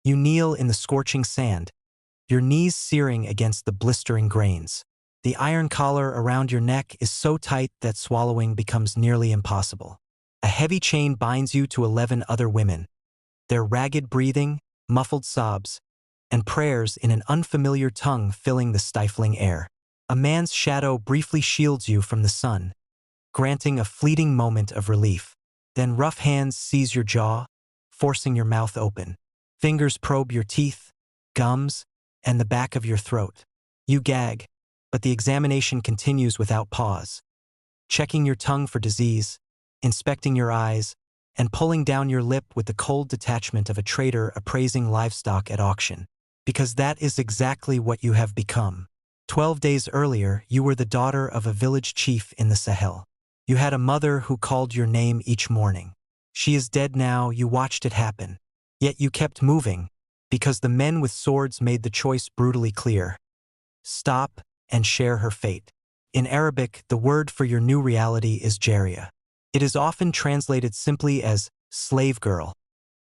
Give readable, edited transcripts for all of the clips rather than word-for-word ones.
You kneel in the scorching sand, your knees searing against the blistering grains. The iron collar around your neck is so tight that swallowing becomes nearly impossible. A heavy chain binds you to 11 other women, their ragged breathing, muffled sobs, and prayers in an unfamiliar tongue filling the stifling air. A man's shadow briefly shields you from the sun, granting a fleeting moment of relief. Then rough hands seize your jaw, forcing your mouth open. Fingers probe your teeth, gums, and the back of your throat. You gag, but the examination continues without pause, checking your tongue for disease, inspecting your eyes, and pulling down your lip with the cold detachment of a trader appraising livestock at auction. Because that is exactly what you have become. 12 days earlier, you were the daughter of a village chief in the Sahel. You had a mother who called your name each morning. She is dead now, you watched it happen. Yet you kept moving, because the men with swords made the choice brutally clear. Stop and share her fate. In Arabic, the word for your new reality is Jaria. It is often translated simply as slave girl,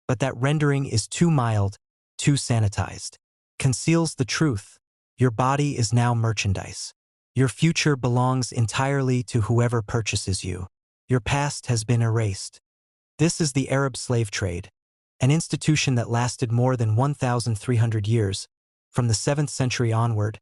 but that rendering is too mild, too sanitized. Conceals the truth. Your body is now merchandise. Your future belongs entirely to whoever purchases you. Your past has been erased. This is the Arab slave trade, an institution that lasted more than 1,300 years, from the 7th century onward,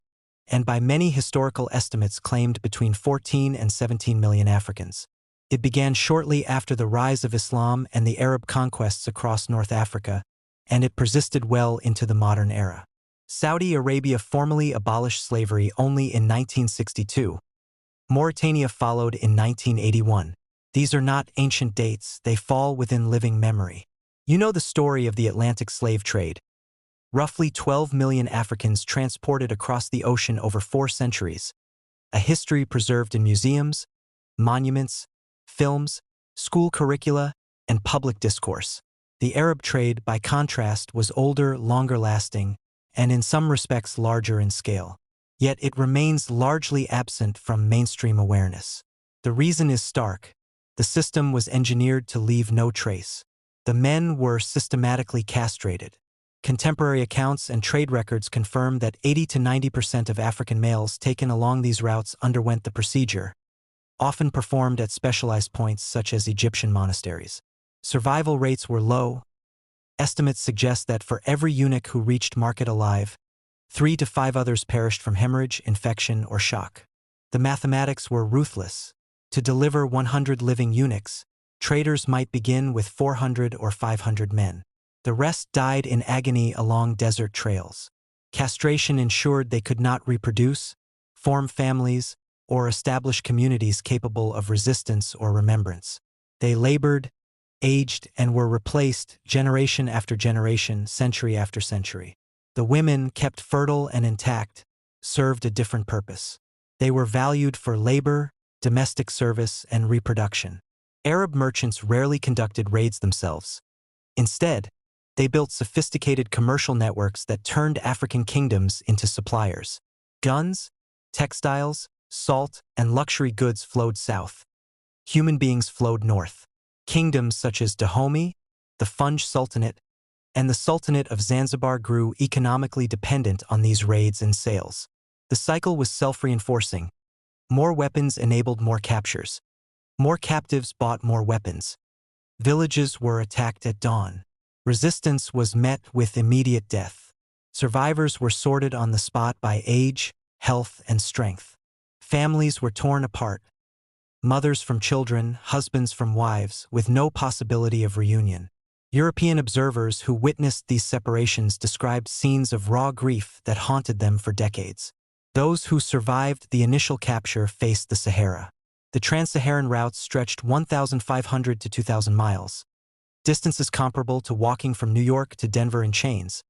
and by many historical estimates claimed between 14 and 17 million Africans. It began shortly after the rise of Islam and the Arab conquests across North Africa, and it persisted well into the modern era. Saudi Arabia formally abolished slavery only in 1962. Mauritania followed in 1981. These are not ancient dates, they fall within living memory. You know the story of the Atlantic slave trade. Roughly 12 million Africans transported across the ocean over 4 centuries. A history preserved in museums, monuments, films, school curricula, and public discourse. The Arab trade, by contrast, was older, longer-lasting, and in some respects larger in scale. Yet it remains largely absent from mainstream awareness. The reason is stark. The system was engineered to leave no trace. The men were systematically castrated. Contemporary accounts and trade records confirm that 80 to 90% of African males taken along these routes underwent the procedure, often performed at specialized points such as Egyptian monasteries. Survival rates were low. Estimates suggest that for every eunuch who reached market alive, 3 to 5 others perished from hemorrhage, infection, or shock. The mathematics were ruthless. To deliver 100 living eunuchs, traders might begin with 400 or 500 men. The rest died in agony along desert trails. Castration ensured they could not reproduce, form families, or establish communities capable of resistance or remembrance. They labored, aged, and were replaced generation after generation, century after century. The women, kept fertile and intact, served a different purpose. They were valued for labor, domestic service, and reproduction. Arab merchants rarely conducted raids themselves. Instead, they built sophisticated commercial networks that turned African kingdoms into suppliers. Guns, textiles, salt, and luxury goods flowed south. Human beings flowed north. Kingdoms such as Dahomey, the Funj Sultanate, and the Sultanate of Zanzibar grew economically dependent on these raids and sales. The cycle was self-reinforcing. More weapons enabled more captures. More captives bought more weapons. Villages were attacked at dawn. Resistance was met with immediate death. Survivors were sorted on the spot by age, health, and strength. Families were torn apart. Mothers from children, husbands from wives, with no possibility of reunion. European observers who witnessed these separations described scenes of raw grief that haunted them for decades. Those who survived the initial capture faced the Sahara. The trans-Saharan routes stretched 1,500 to 2,000 miles, distances comparable to walking from New York to Denver in chains,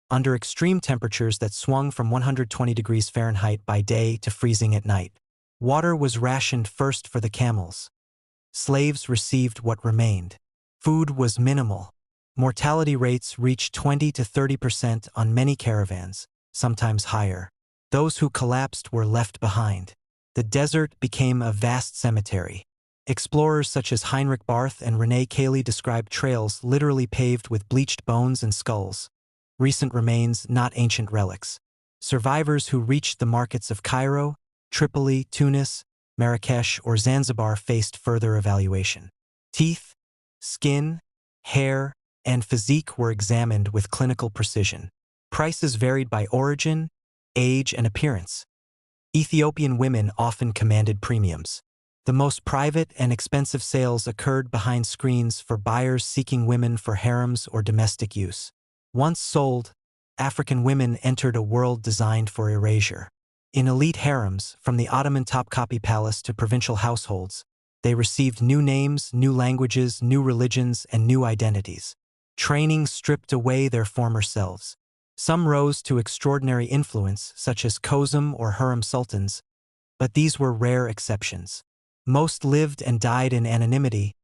under extreme temperatures that swung from 120 degrees Fahrenheit by day to freezing at night. Water was rationed first for the camels. Slaves received what remained. Food was minimal. Mortality rates reached 20 to 30% on many caravans, sometimes higher. Those who collapsed were left behind. The desert became a vast cemetery. Explorers such as Heinrich Barth and René Cayley described trails literally paved with bleached bones and skulls. recent remains, not ancient relics. Survivors who reached the markets of Cairo, Tripoli, Tunis, Marrakesh, or Zanzibar faced further evaluation. Teeth, skin, hair, and physique were examined with clinical precision. Prices varied by origin, age, and appearance. Ethiopian women often commanded premiums. The most private and expensive sales occurred behind screens for buyers seeking women for harems or domestic use. Once sold, African women entered a world designed for erasure. In elite harems, from the Ottoman Topkapi Palace to provincial households, they received new names, new languages, new religions, and new identities. Training stripped away their former selves. Some rose to extraordinary influence, such as Kozum or harem sultans, but these were rare exceptions. Most lived and died in anonymity,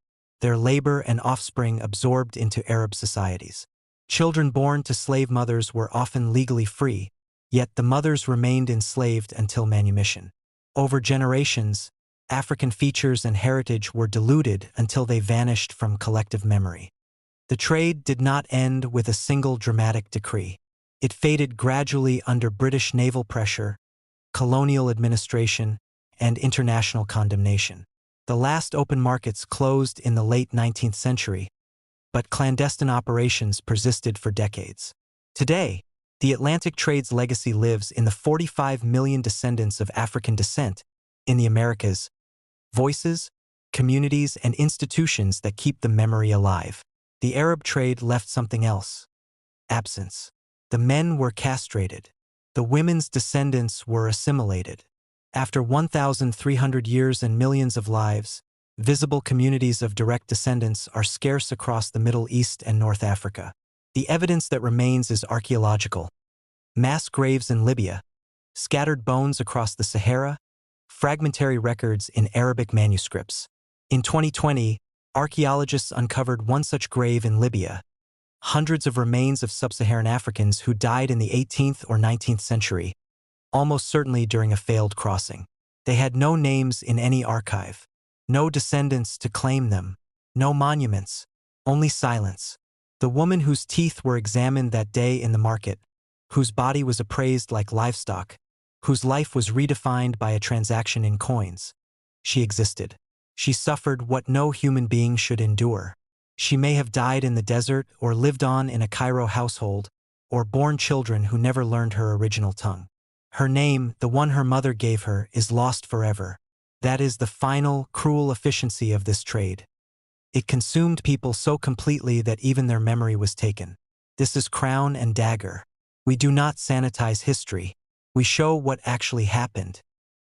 their labor and offspring absorbed into Arab societies. Children born to slave mothers were often legally free, yet the mothers remained enslaved until manumission. Over generations, African features and heritage were diluted until they vanished from collective memory. The trade did not end with a single dramatic decree. It faded gradually under British naval pressure, colonial administration, and international condemnation. The last open markets closed in the late 19th century, but clandestine operations persisted for decades. Today, the Atlantic trade's legacy lives in the 45 million descendants of African descent in the Americas, voices, communities, and institutions that keep the memory alive. The Arab trade left something else: absence. The men were castrated. The women's descendants were assimilated. After 1,300 years and millions of lives, visible communities of direct descendants are scarce across the Middle East and North Africa. The evidence that remains is archaeological. Mass graves in Libya, scattered bones across the Sahara, fragmentary records in Arabic manuscripts. In 2020, archaeologists uncovered one such grave in Libya. Hundreds of remains of sub-Saharan Africans who died in the 18th or 19th century, almost certainly during a failed crossing. They had no names in any archive, no descendants to claim them, no monuments, only silence. The woman whose teeth were examined that day in the market, whose body was appraised like livestock, whose life was redefined by a transaction in coins. She existed. She suffered what no human being should endure. She may have died in the desert or lived on in a Cairo household, or born children who never learned her original tongue. Her name, the one her mother gave her, is lost forever. That is the final, cruel efficiency of this trade. It consumed people so completely that even their memory was taken. This is crown and dagger. We do not sanitize history. We show what actually happened.